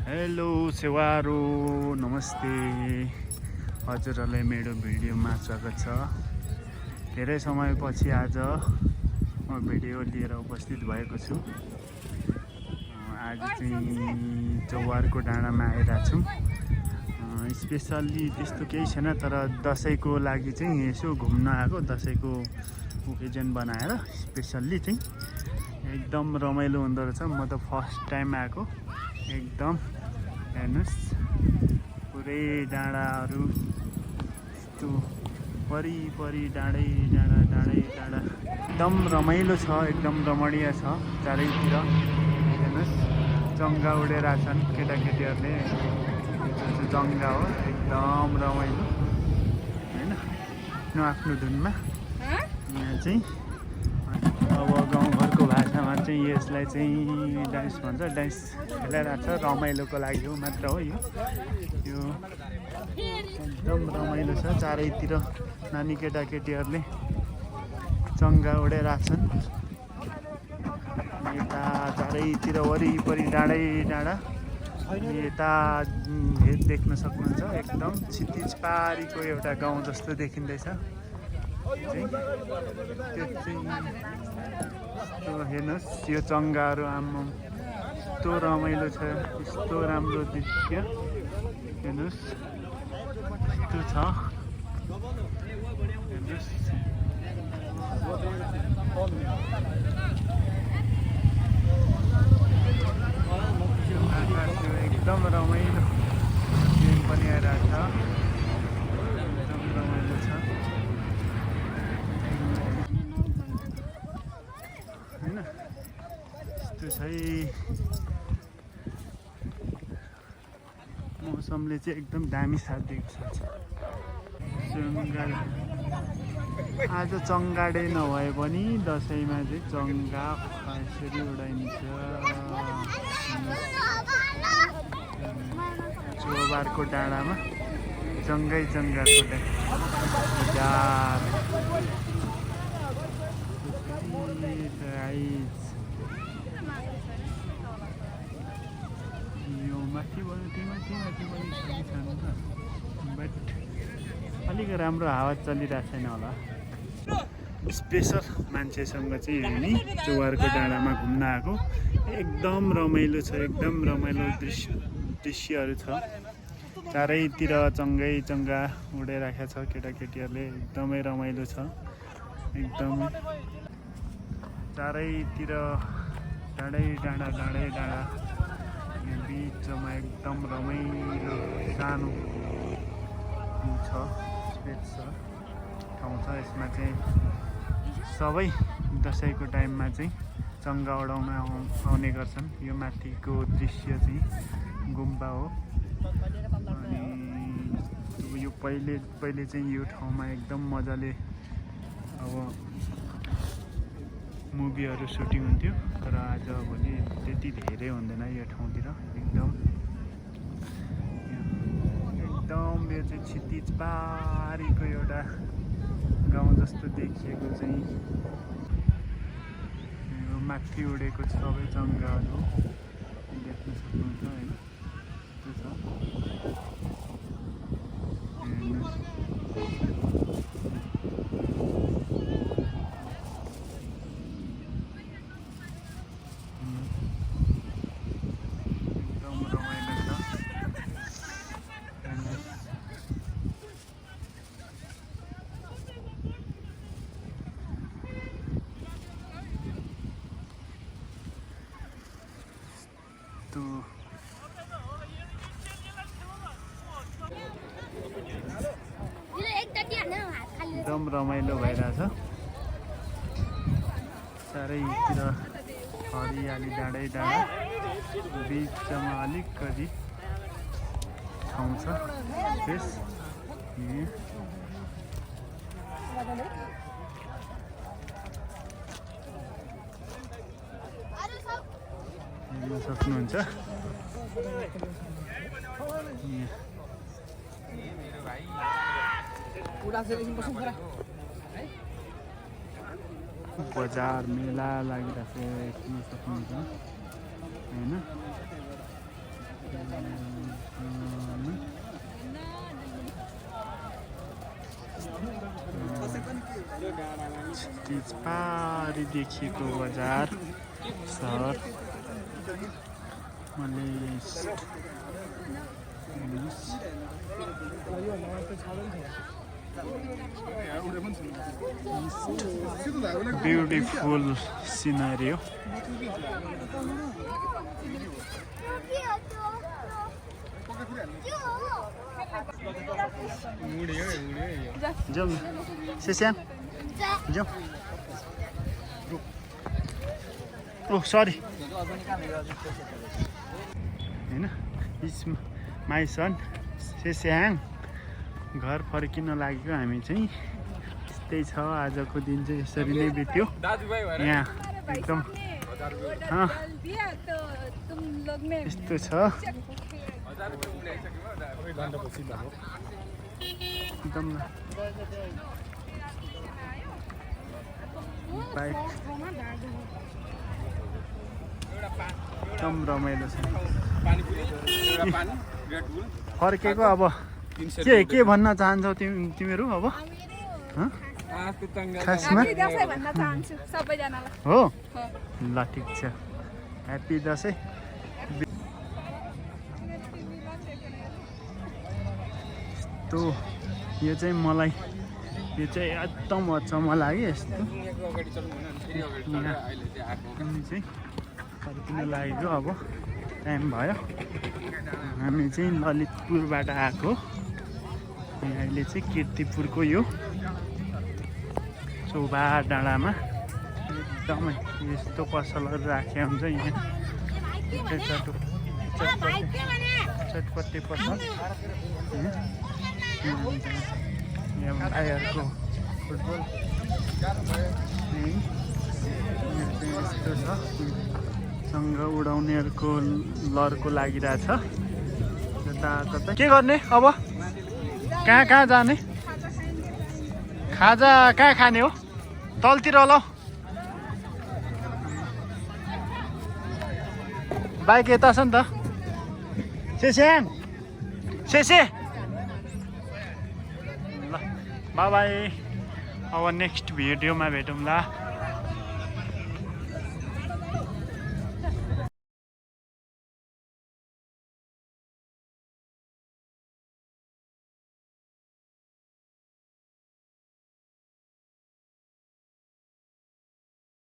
Hello सेवारो नमस्ते हजुरहरूलाई मेरो भिडियोमा स्वागत छ। धेरै समयपछि आज म भिडियो लिएर उपस्थित भएको छु। आज चाहिँ चौवारको डाँडामा आइरहेको छु। स्पेसल्ली त्यस्तो केही छैन, तर दसैँको लागि चाहिँ यसो घुम्न आएको। दसैँको ओकेजन बनाएर स्पेसल्ली चाहिँ एकदम रमाइलो हुँदो रहेछ। म त फर्स्ट टाइम आएको। एकदम हेर्नुहोस् पुरै डाँडाहरू यस्तो वरिपरि डाँडै डाँडा एकदम रमाइलो छ, एकदम रमणीय छ चारैतिर। हेर्नुहोस् जङ्गा उडेर छन् केटाकेटीहरूले। जङ्गा हो, एकदम रमाइलो होइन, आफ्नो धुनमा। यहाँ चाहिँ अब गाउँघरको भाषामा चाहिँ यसलाई चाहिँ डान्स भन्छ। डान्स खेलाइरहेको छ, रमाइलोको लागि हो मात्र हो। यो एकदम रमाइलो छ। चारैतिर नानी केटाकेटीहरूले चङ्गा उडाइरहेछन्। यता चारैतिर वरिपरि डाँडै डाँडा। यता देख्न सक्नुहुन्छ एकदम क्षितिज पारीको एउटा गाउँ जस्तो देखिँदैछ। त्यो चाहिँ हेर्नुहोस् यो चङ्गाहरू आम्मा यस्तो रमाइलो छ, यस्तो राम्रो दृश्य हेर्नुहोस् यस्तो छ। हेर्नुहोस् एकदम रमाइलो ट्रेन पनि आइरहेको छ, एकदम रमाइलो छ होइन। यस्तो छ। मौसमले चाहिँ एकदम दामी साथ दिएको छ। आज चङ्गा डे नभए पनि दसैँमा चाहिँ चङ्गा यसरी उडाइन्छ। चौबारको डाँडामा जङ्गै जङ्गाको यो माथिबाट बट अलिक राम्रो हावा चलिरहेको छैन होला। स्पेसल मान्छेसँग चाहिँ हामी चौवारको डाँडामा घुम्न आएको। एकदम रमाइलो छ, एकदम रमाइलो दृश्यहरू छ। चारैतिर चङ्गै चङ्गा उडाइराखेको छ केटाकेटीहरूले। एकदमै रमाइलो छ, एकदमै चारैतिर डाँडै डाँडा यहाँ बिचमा एकदम रमाइलो सानो छ, स्पेस छ, ठाउँ छ। यसमा चाहिँ सबै दसैँको टाइममा चाहिँ चङ्गा उडाउन आउने गर्छन्। यो माथिको दृश्य चाहिँ गुम्बा हो। अनि यो पहिले चाहिँ यो ठाउँमा एकदम मजाले अब मुभीहरू सुटिङ हुन्थ्यो, तर आजभोलि त्यति धेरै हुँदैन यो ठाउँतिर। एकदम यो चाहिँ क्षितिज पारीको एउटा गाउँ जस्तो देखिएको चाहिँ यो माथि उडेको सबै जङ्गाहरू देख्न सक्नुहुन्छ होइन। त्यो छ एकदम रमाइलो छ। एकदम रमाइलो भइरहेछ। चारैतिर हरियाली डाँडै डाँडा, बिचमा अलिकति ठाउँ छ स्पेस। हेर्न सक्नुहुन्छ बजार मेला लागिरहेको हेर्न सक्नुहुन्छ होइन। चिज पारी देखिएको बजार सहर ब्युटिफुल सिनेरियो जाऊँ सेस्याङ जाऊँ ओह सरी होइन इट्स माई सन सेस्याङ घर फर्किन लागेको हामी चाहिँ त्यस्तै छ आजको दिन चाहिँ यसरी नै बित्यो यहाँ एकदम यस्तो छ एकदम बाइक एकदम रमाइलो छ फर्केको अब के भन्न चाहन्छौ तिमीहरू अब खासमा हो ल ठिक छ ह्याप्पी दसैँ यस्तो यो चाहिँ मलाई यो चाहिँ एकदम अचम्म लाग्यो यस्तो हामी चाहिँ फर्किन लागेको अब टाइम भयो हामी चाहिँ ललितपुरबाट आएको अहिले चाहिँ कीर्तिपुरको यो शोभा डाँडामा एकदमै यस्तो पसलहरू राखेको हुन्छ यहाँ चटपटे पसल यहाँ भाइहरूको फुटबल यस्तो छ सँग उडाउनेहरूको लहरको लागिरहेछ जताततै के गर्ने अब कहाँ जाने खाजा कहाँ खाने हो तलतिर ल बाइक यता छ नि त सेस्याङ सेसे ल बाई अब नेक्स्ट भिडियोमा भेटौँला।